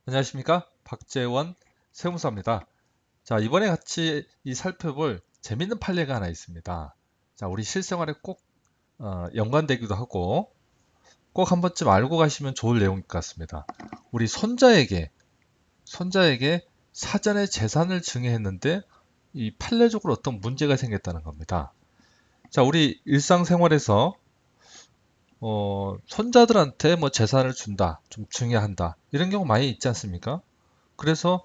안녕하십니까? 박재원 세무사입니다. 자, 이번에 같이 살펴볼 재밌는 판례가 하나 있습니다. 자, 우리 실생활에 꼭 연관되기도 하고 꼭 한 번쯤 알고 가시면 좋을 내용일 것 같습니다. 우리 손자에게 사전에 재산을 증여했는데 이 판례적으로 어떤 문제가 생겼다는 겁니다. 자, 우리 일상생활에서 손자들한테 뭐 재산을 준다, 좀 증여한다 이런 경우 많이 있지 않습니까? 그래서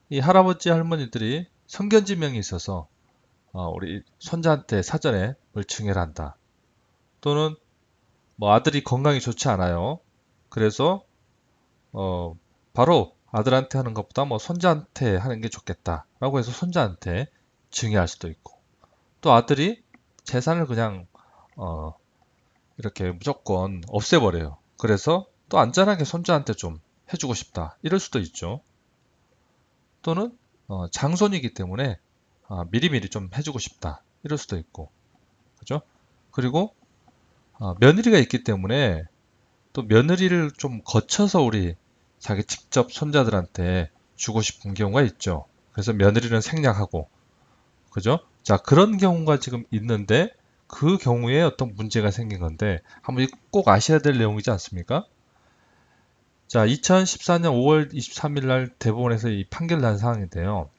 이 할아버지 할머니들이 성견지명이 있어서 우리 손자한테 사전에 뭘 증여를 한다. 또는 뭐 아들이 건강이 좋지 않아요. 그래서 어, 바로 아들한테 하는 것보다 뭐 손자한테 하는 게 좋겠다라고 해서 손자한테 증여할 수도 있고, 또 아들이 재산을 그냥 어, 이렇게 무조건 없애버려요. 그래서 또 안전하게 손자한테 좀 해주고 싶다. 이럴 수도 있죠. 또는 장손이기 때문에 미리미리 좀 해주고 싶다. 이럴 수도 있고, 그죠? 그리고 며느리가 있기 때문에 또 며느리를 좀 거쳐서 우리 자기 직접 손자들한테 주고 싶은 경우가 있죠. 그래서 며느리는 생략하고, 그죠? 자, 그런 경우가 지금 있는데 그 경우에 어떤 문제가 생긴 건데 한번 꼭 아셔야 될 내용이지 않습니까? 자, 2014년 5월 23일 날 대법원에서 이 판결 난 사항인데요.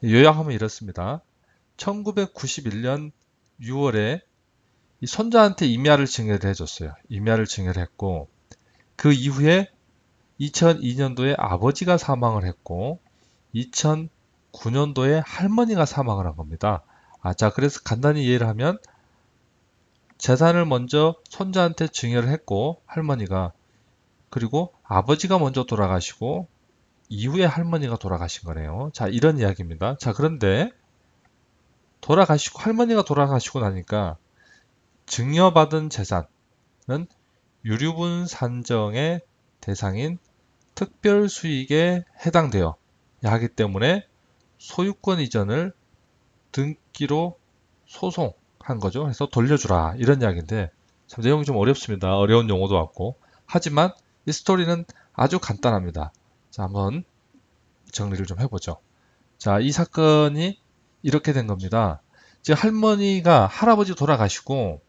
요약하면 이렇습니다. 1991년 6월에 이 손자한테 임야를 증여를 해줬어요. 임야를 증여를 했고, 그 이후에 2002년도에 아버지가 사망을 했고, 2009년도에 할머니가 사망을 한 겁니다. 자, 그래서 간단히 이해를 하면 재산을 먼저 손자한테 증여를 했고, 할머니가, 그리고 아버지가 먼저 돌아가시고, 이후에 할머니가 돌아가신 거네요. 자, 이런 이야기입니다. 자, 그런데 할머니가 돌아가시고 나니까 증여받은 재산은 유류분 산정의 대상인 특별수익에 해당되어 하기 때문에 소유권 이전을 등기로 소송한 거죠. 그래서 돌려주라 이런 이야기인데 참 내용이 좀 어렵습니다. 어려운 용어도 왔고 하지만 이 스토리는 아주 간단합니다. 자, 한번 정리를 좀 해보죠. 자, 이 사건이 이렇게 된 겁니다. 이제 할아버지 돌아가시고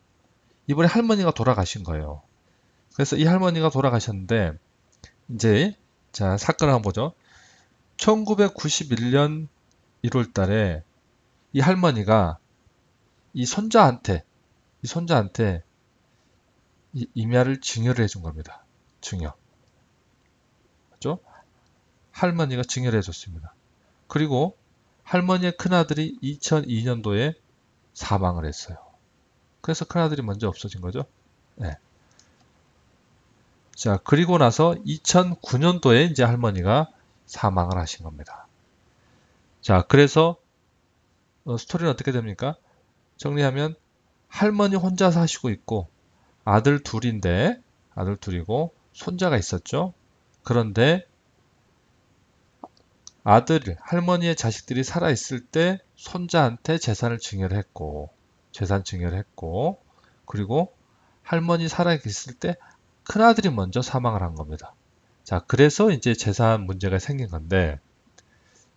이번에 할머니가 돌아가신 거예요. 그래서 이 할머니가 돌아가셨는데 이제 자, 사건을 한번 보죠. 1991년 1월 달에 이 할머니가 이 손자한테 이 임야를 증여를 해준 겁니다. 증여. 그죠? 할머니가 증여를 해줬습니다. 그리고 할머니의 큰아들이 2002년도에 사망을 했어요. 그래서 큰아들이 먼저 없어진 거죠. 네. 자, 그리고 나서 2009년도에 이제 할머니가 사망을 하신 겁니다. 자, 그래서 스토리는 어떻게 됩니까? 정리하면 할머니 혼자 사시고 있고 아들 둘이고 손자가 있었죠. 그런데 할머니의 자식들이 살아있을 때 손자한테 재산 증여를 했고, 그리고 할머니 살아있을 때 큰아들이 먼저 사망을 한 겁니다. 자, 그래서 이제 재산 문제가 생긴 건데,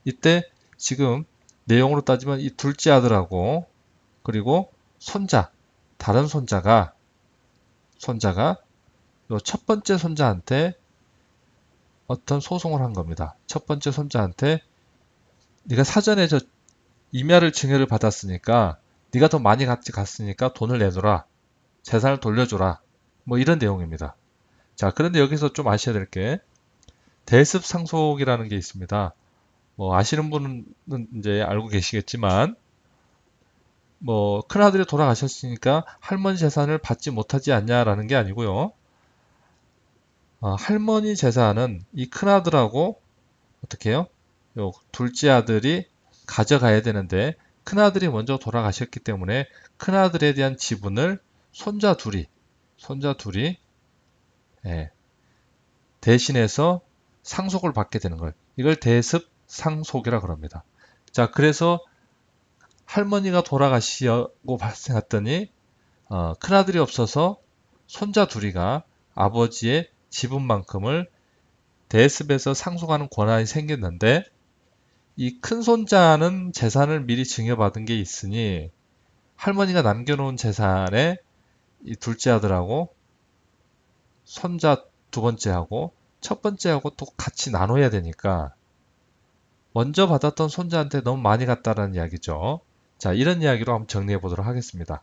이때 지금 내용으로 따지면 이 둘째 아들하고, 그리고 다른 손자가 요 첫 번째 손자한테 어떤 소송을 한 겁니다. 첫 번째 손자한테 네가 사전에 임야를 증여를 받았으니까 네가 더 많이 갔으니까 돈을 내줘라. 재산을 돌려줘라. 뭐 이런 내용입니다. 자, 그런데 여기서 좀 아셔야 될 게 대습 상속이라는 게 있습니다. 뭐 아시는 분은 이제 알고 계시겠지만 뭐 큰아들이 돌아가셨으니까 할머니 재산을 받지 못하지 않냐라는 게 아니고요. 할머니 재산은 이 큰아들하고 어떻게 해요? 요 둘째 아들이 가져가야 되는데 큰아들이 먼저 돌아가셨기 때문에 큰아들에 대한 지분을 손자 둘이 예, 대신해서 상속을 받게 되는 걸 이걸 대습 상속이라 그럽니다. 자, 그래서 할머니가 돌아가시고 발생했더니 큰아들이 없어서 손자 둘이가 아버지의 지분만큼을 대습에서 상속하는 권한이 생겼는데 이 큰손자는 재산을 미리 증여받은 게 있으니 할머니가 남겨놓은 재산에 이 둘째 아들하고 손자 두 번째하고 첫 번째하고 또 같이 나눠야 되니까 먼저 받았던 손자한테 너무 많이 갔다는 이야기죠. 자, 이런 이야기로 한번 정리해 보도록 하겠습니다.